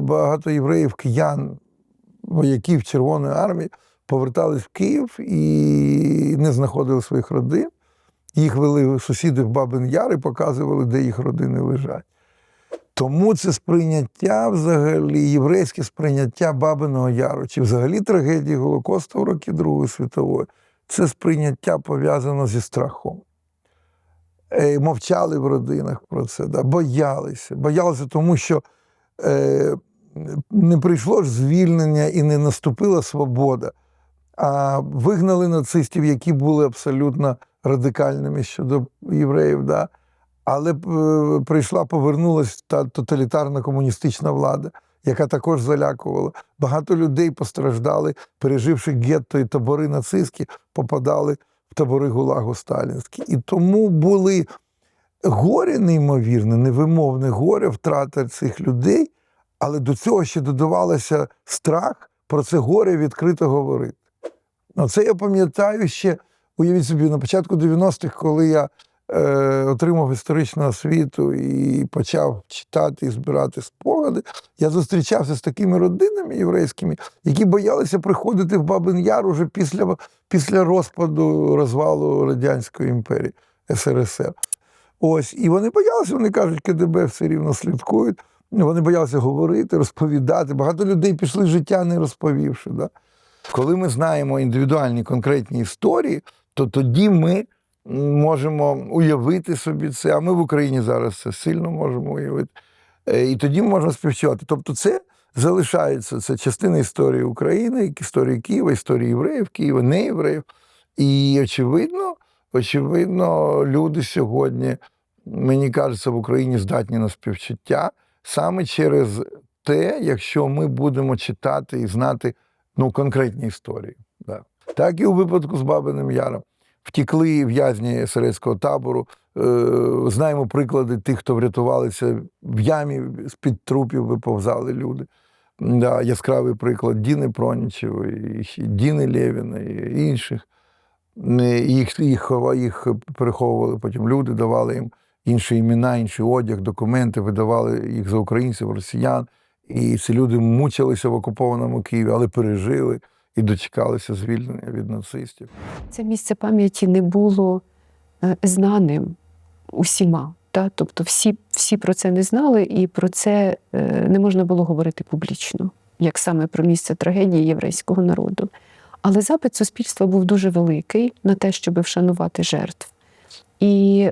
багато євреїв, киян, вояків Червоної армії повертались в Київ і не знаходили своїх родин. Їх вели сусіди в Бабин Яр і показували, де їх родини лежать. Тому це сприйняття взагалі, єврейське сприйняття Бабиного Яру, чи взагалі трагедії Голокосту в роки Другої світової, це сприйняття пов'язано зі страхом. Мовчали в родинах про це, боялися. Боялися тому, що не прийшло ж звільнення і не наступила свобода, а вигнали нацистів, які були абсолютно радикальними щодо євреїв, але повернулася та тоталітарна комуністична влада, яка також залякувала. Багато людей постраждали, переживши гетто і табори нацистські, попадали в табори ГУЛАГу сталінські. І тому були горе неймовірне, невимовне горе, втрата цих людей, але до цього ще додавалося страх про це горе відкрито говорити. Це я пам'ятаю ще, уявіть собі, на початку 90-х, коли я отримав історичну освіту і почав читати і збирати спогади, я зустрічався з такими родинами єврейськими, які боялися приходити в Бабин Яр уже після розпаду, розвалу Радянської імперії, СРСР. І вони боялися, вони кажуть, КДБ все рівно слідкують, вони боялися говорити, розповідати. Багато людей пішли з життя, не розповівши. Коли ми знаємо індивідуальні конкретні історії, то тоді ми можемо уявити собі це, а ми в Україні зараз це сильно можемо уявити. І тоді ми можемо співчувати. Тобто це залишається, це частина історії України, історії Києва, історії євреїв, Києва, не євреїв. І очевидно, люди сьогодні, мені кажеться, в Україні здатні на співчуття саме через те, якщо ми будемо читати і знати конкретні історії. Так і у випадку з Бабиним Яром. Втікли в'язні сирійського табору. Знаємо приклади тих, хто врятувалися в ямі, з-під трупів виповзали люди. Яскравий приклад Діни Пронічевої, Діни Лєвіна і інших. Їх переховували потім люди, давали їм інші імена, інший одяг, документи, видавали їх за українців, росіян. І ці люди мучилися в окупованому Києві, але пережили і дочекалися звільнення від нацистів. Це місце пам'яті не було знаним усіма. Тобто всі про це не знали, і про це не можна було говорити публічно, як саме про місце трагедії єврейського народу. Але запит суспільства був дуже великий на те, щоб вшанувати жертв. І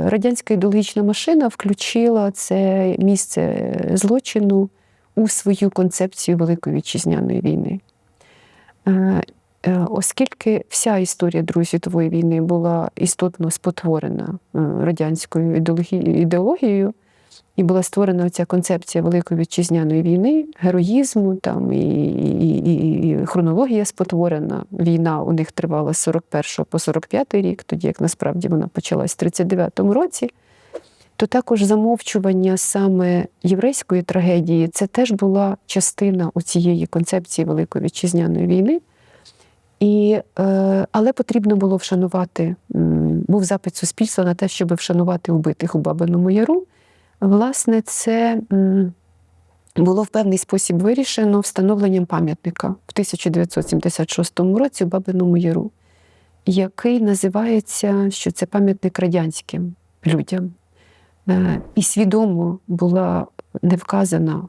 радянська ідеологічна машина включила це місце злочину у свою концепцію Великої Вітчизняної війни. Оскільки вся історія Другої світової війни була істотно спотворена радянською ідеологією, і була створена ця концепція Великої Вітчизняної війни, героїзму, там, і хронологія спотворена. Війна у них тривала з 41 по 45 рік, тоді як насправді вона почалась в 39 році, то також замовчування саме єврейської трагедії – це теж була частина цієї концепції Великої Вітчизняної війни. Але потрібно було вшанувати, був запит суспільства на те, щоб вшанувати убитих у Бабиному Яру. Власне, це було в певний спосіб вирішено встановленням пам'ятника в 1976 році у Бабиному Яру, який називається, що це пам'ятник радянським людям. І свідомо була не вказана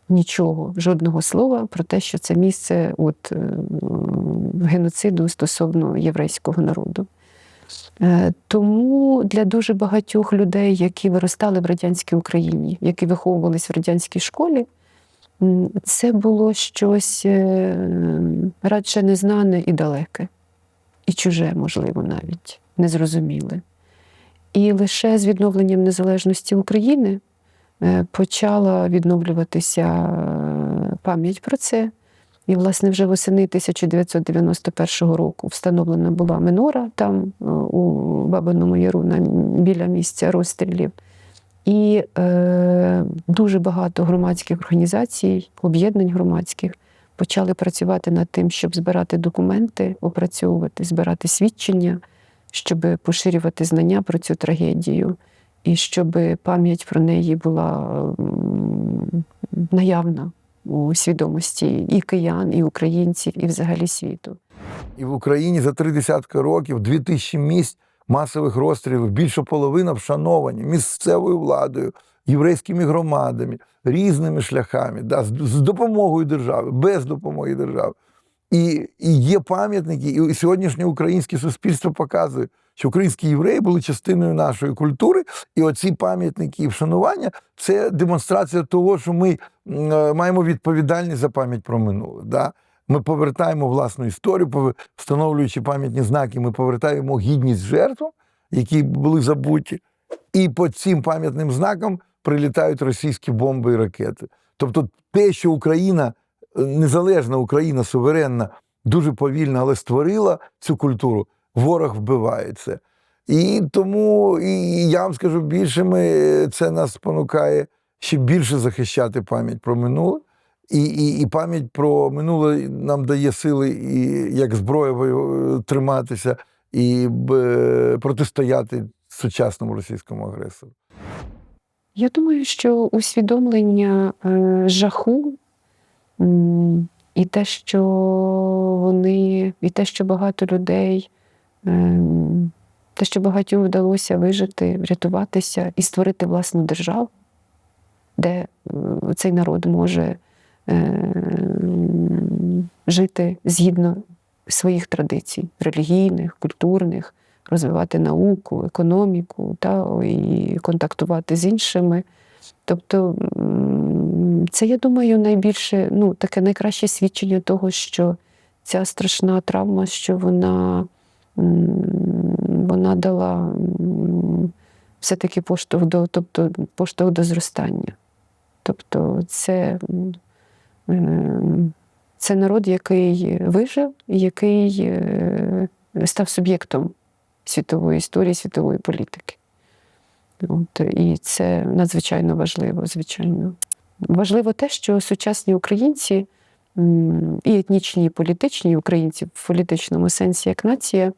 нічого, жодного слова про те, що це місце геноциду стосовно єврейського народу. Тому для дуже багатьох людей, які виростали в радянській Україні, які виховувались в радянській школі, це було щось радше незнане і далеке, і чуже, можливо, навіть, незрозуміле. І лише з відновленням незалежності України почала відновлюватися пам'ять про це. І, власне, вже восени 1991 року встановлена була менора там, у Бабиному Яру, біля місця розстрілів. І дуже багато громадських організацій, об'єднань громадських почали працювати над тим, щоб збирати документи, опрацьовувати, збирати свідчення, щоб поширювати знання про цю трагедію, і щоб пам'ять про неї була наявна у свідомості і киян, і українців, і взагалі світу. І в Україні за 30 років 2000 місць масових розстрілів, більше половина вшановані місцевою владою, єврейськими громадами, різними шляхами, з допомогою держави, без допомоги держави. І є пам'ятники, і сьогоднішнє українське суспільство показує, що українські євреї були частиною нашої культури, і оці пам'ятники і вшанування – це демонстрація того, що ми маємо відповідальність за пам'ять про минуле. Да? Ми повертаємо власну історію, встановлюючи пам'ятні знаки, ми повертаємо гідність жертвам, які були забуті, і по цим пам'ятним знакам прилітають російські бомби і ракети. Тобто те, що Україна, незалежна Україна, суверенна, дуже повільно, але створила цю культуру, ворог вбиває це. І тому, і я вам скажу більше, це нас спонукає ще більше захищати пам'ять про минуле. І пам'ять про минуле нам дає сили і як зброєю триматися і протистояти сучасному російському агресору. Я думаю, що усвідомлення жаху і те, що багато людей, те, що багатьом вдалося вижити, врятуватися і створити власну державу, де цей народ може жити згідно своїх традицій, релігійних, культурних, розвивати науку, економіку і контактувати з іншими. Тобто це, я думаю, найбільше, таке найкраще свідчення того, що ця страшна травма, що вона дала все-таки поштовх до зростання. Тобто це народ, який вижив, який став суб'єктом світової історії, світової політики. І це надзвичайно важливо, звичайно. Важливо те, що сучасні українці, і етнічні, і політичні українці в політичному сенсі як нація,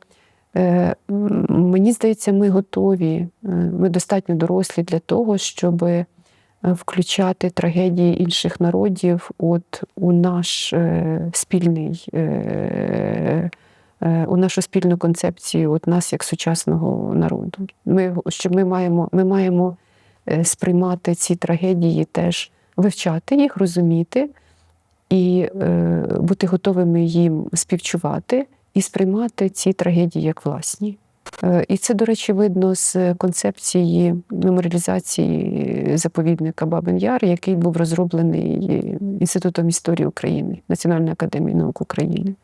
мені здається, ми готові, ми достатньо дорослі для того, щоб включати трагедії інших народів у нашу спільну концепцію нас як сучасного народу. Ми маємо сприймати ці трагедії теж, вивчати їх, розуміти і бути готовими їм співчувати і сприймати ці трагедії як власні. І це, до речі, видно з концепції меморіалізації заповідника Бабин Яр, який був розроблений Інститутом історії України, Національної академії наук України.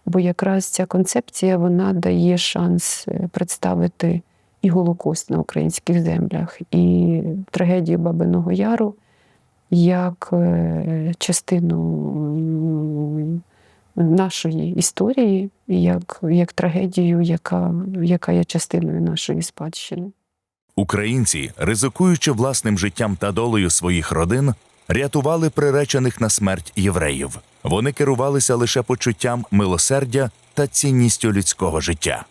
Бо якраз ця концепція, вона дає шанс представити і Голокост на українських землях, і трагедію Бабиного Яру як частину нашої історії, як трагедію, яка є частиною нашої спадщини. Українці, ризикуючи власним життям та долею своїх родин, рятували приречених на смерть євреїв. Вони керувалися лише почуттям милосердя та цінністю людського життя.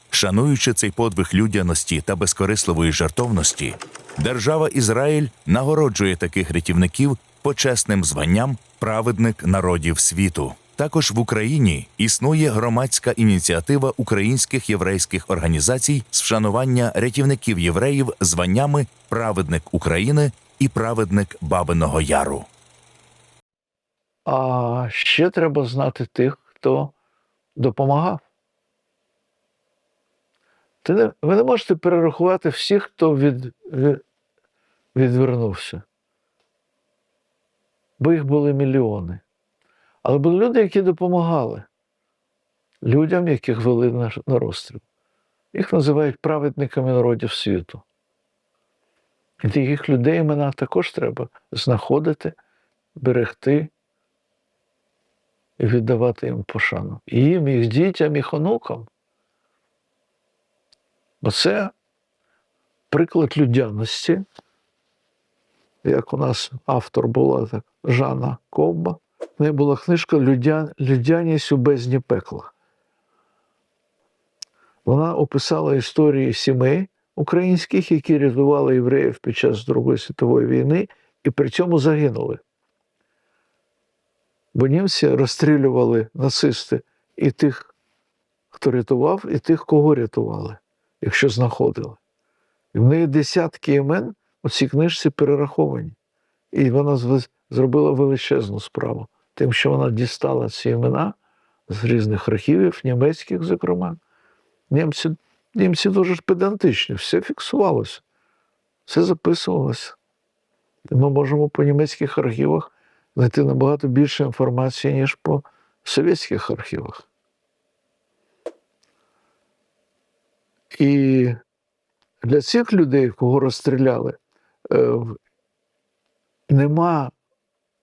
Шануючи цей подвиг людяності та безкорисливої жертовності, держава Ізраїль нагороджує таких рятівників почесним званням «Праведник народів світу». Також в Україні існує громадська ініціатива українських єврейських організацій з вшанування рятівників євреїв званнями «Праведник України» і «Праведник Бабиного Яру». А ще треба знати тих, хто допомагав. Ви не можете перерахувати всіх, хто відвернувся. Бо їх були мільйони. Але були люди, які допомагали людям, яких вели на розстріл. Їх називають праведниками народів світу. І таких людей імена також треба знаходити, берегти і віддавати їм пошану. І їм, їх дітям, їх онукам. Бо це приклад людяності, як у нас автор була так, Жанна Ковба. В неї була книжка «Людяність у бездні пекла». Вона описала історії сімей українських, які рятували євреїв під час Другої світової війни і при цьому загинули. Бо німці розстрілювали, нацисти, і тих, хто рятував, і тих, кого рятували, якщо знаходили. І в неї десятки імен у цій книжці перераховані. І вона зробила величезну справу тим, що вона дістала ці імена з різних архівів, німецьких, зокрема. Німці дуже ж педантичні, все фіксувалося, все записувалося. І ми можемо по німецьких архівах знайти набагато більше інформації, ніж по совєтських архівах. І для цих людей, кого розстріляли, нема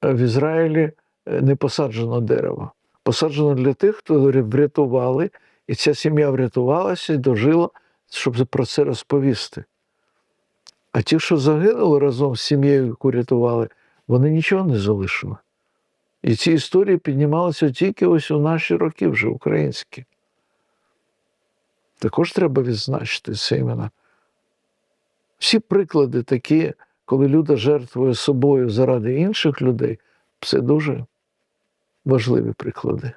в Ізраїлі не посаджено дерева. Посаджено для тих, хто врятували, і ця сім'я врятувалася і дожила, щоб про це розповісти. А ті, що загинули разом з сім'єю, яку рятували, вони нічого не залишили. І ці історії піднімалися тільки ось у наші роки вже українські. Також треба відзначити ці імена. Всі приклади такі, коли людина жертвує собою заради інших людей, це дуже важливі приклади.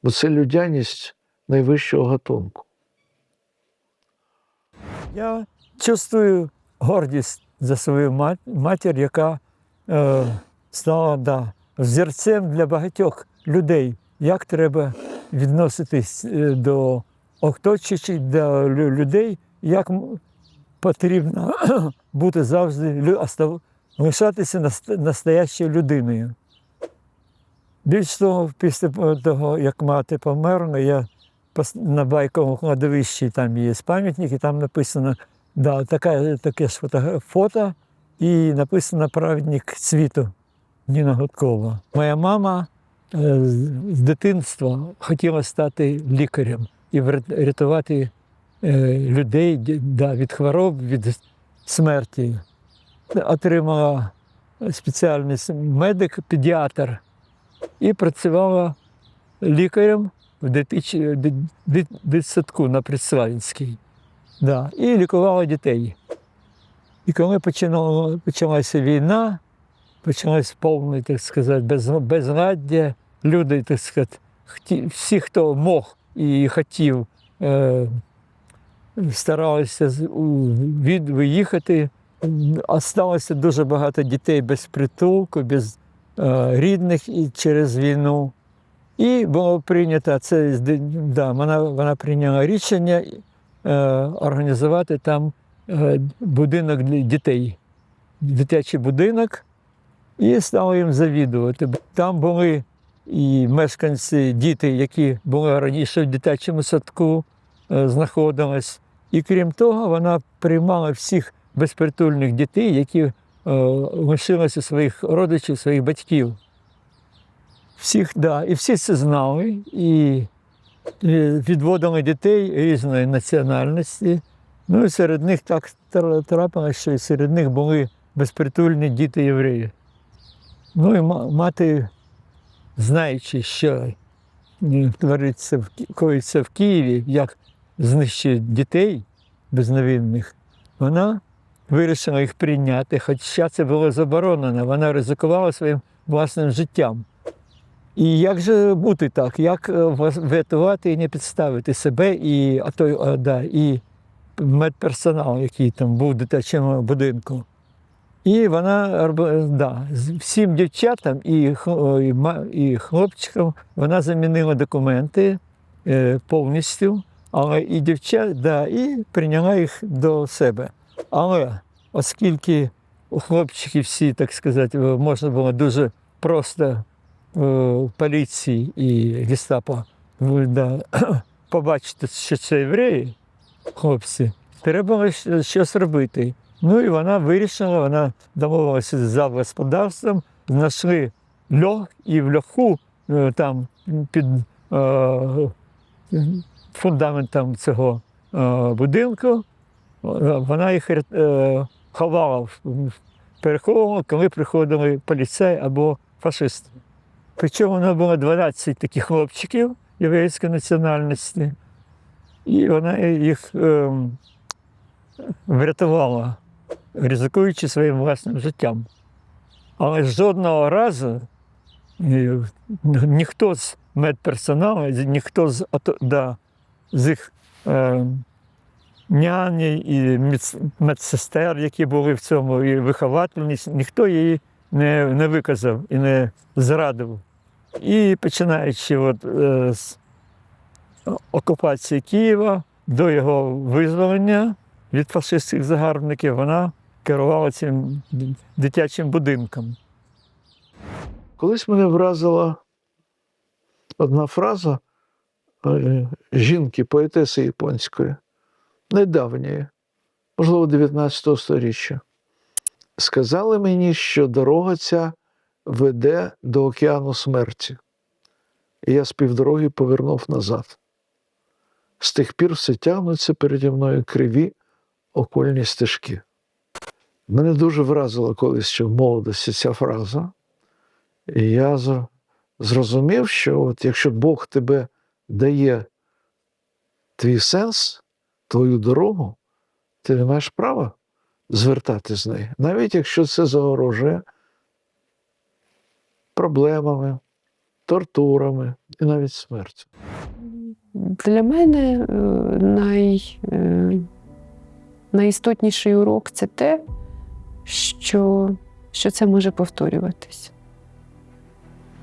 Бо це людяність найвищого гатунку. Я чувствую гордість за свою матір, яка стала взірцем для багатьох людей, як треба відноситись до оточуючих, до людей, як потрібно бути завжди, лишатися настоящою людиною. Більш того, після того, як мати померла, я на Байковому кладовищі, там є пам'ятник, і там написано, таке ж фото, і написано «Праведник світу» Ніна Гудкова. Моя мама з дитинства хотіла стати лікарем і рятувати людей від хвороб, від смерті. Отримала спеціальність медик-педіатр і працювала лікарем в дитсадку на Предславінській. І лікувала дітей. І коли почалася війна, почалось повне, так сказати, безладдя, люди, так сказати, всі, хто мог і хотів, старалися виїхати. Осталося дуже багато дітей без притулку, без рідних і через війну. І було прийнято, вона прийняла рішення організувати там будинок для дітей, дитячий будинок, і стали їм завідувати. Там були і мешканці, діти, які були раніше в дитячому садку, знаходились. І крім того, вона приймала всіх безпритульних дітей, які лишилися своїх родичів, своїх батьків. Всіх, да, і всі це знали, і відводили дітей різної національності. Ну і серед них так трапилося, що і серед них були безпритульні діти-євреї. Ну і мати, знаючи, що твориться, коїться в Києві, як знищують дітей безневинних, вона вирішила їх прийняти, хоча це було заборонено. Вона ризикувала своїм власним життям. І як же бути так? Як врятувати і не підставити себе і медперсонал, який там був в дитячому будинку? І вона всім дівчатам і хлопчикам вона замінила документи повністю, але і і прийняла їх до себе. Але оскільки у хлопчиків всі, так сказати, можна було дуже просто поліції і гестапо побачити, що це євреї, хлопці, треба було щось робити. Ну і вона вирішила, вона домовилася з господарством, знайшли льох, і в льоху там під фундаментом цього будинку вона їх ховала, переховувала, коли приходили поліцаї або фашисти. Причому вона було 12 таких хлопчиків єврейської національності, і вона їх врятувала, ризикуючи своїм власним життям. Але жодного разу ніхто з медперсоналу, ніхто з їх няні і медсестер, які були в цьому, і виховательниць, ніхто її не виказав і не зрадив. І починаючи з окупації Києва до його визволення від фашистських загарбників, вона керувала цим дитячим будинком. Колись мене вразила одна фраза жінки, поетеси японської, недавньої, можливо, 19 століття. Сказали мені, що дорога ця веде до океану смерті. І я з півдороги повернув назад. З тих пір все тягнуться переді мною криві окольні стежки. Мене дуже вразила колись ще в молодості ця фраза. І я зрозумів, що от якщо Бог тебе дає твій сенс, твою дорогу, ти не маєш права звертати з неї. Навіть якщо це загрожує проблемами, тортурами і навіть смертю. Для мене найістотніший урок – це те, що це може повторюватись.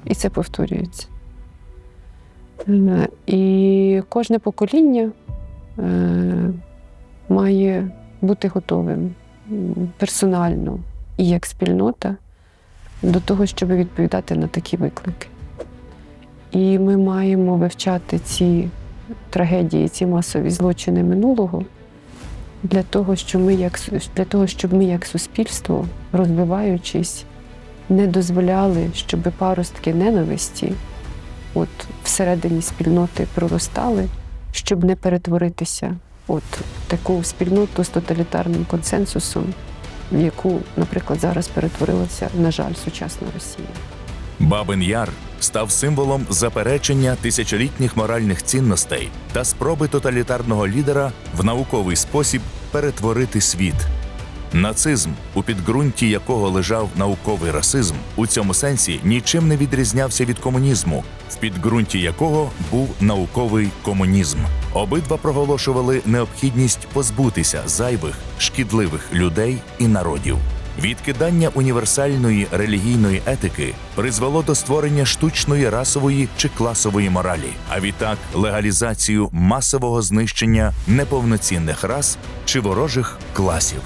І це повторюється. І кожне покоління має бути готовим персонально і як спільнота до того, щоб відповідати на такі виклики. І ми маємо вивчати ці трагедії, ці масові злочини минулого для того, щоб ми як суспільство, розвиваючись, не дозволяли, щоб паростки ненависті всередині спільноти проростали, щоб не перетворитися в таку спільноту з тоталітарним консенсусом, в яку, наприклад, зараз перетворилася, на жаль, сучасна Росія. Бабин Яр став символом заперечення тисячолітніх моральних цінностей та спроби тоталітарного лідера в науковий спосіб перетворити світ. Нацизм, у підґрунті якого лежав науковий расизм, у цьому сенсі нічим не відрізнявся від комунізму, в підґрунті якого був науковий комунізм. Обидва проголошували необхідність позбутися зайвих, шкідливих людей і народів. Відкидання універсальної релігійної етики призвело до створення штучної расової чи класової моралі, а відтак легалізацію масового знищення неповноцінних рас чи ворожих класів.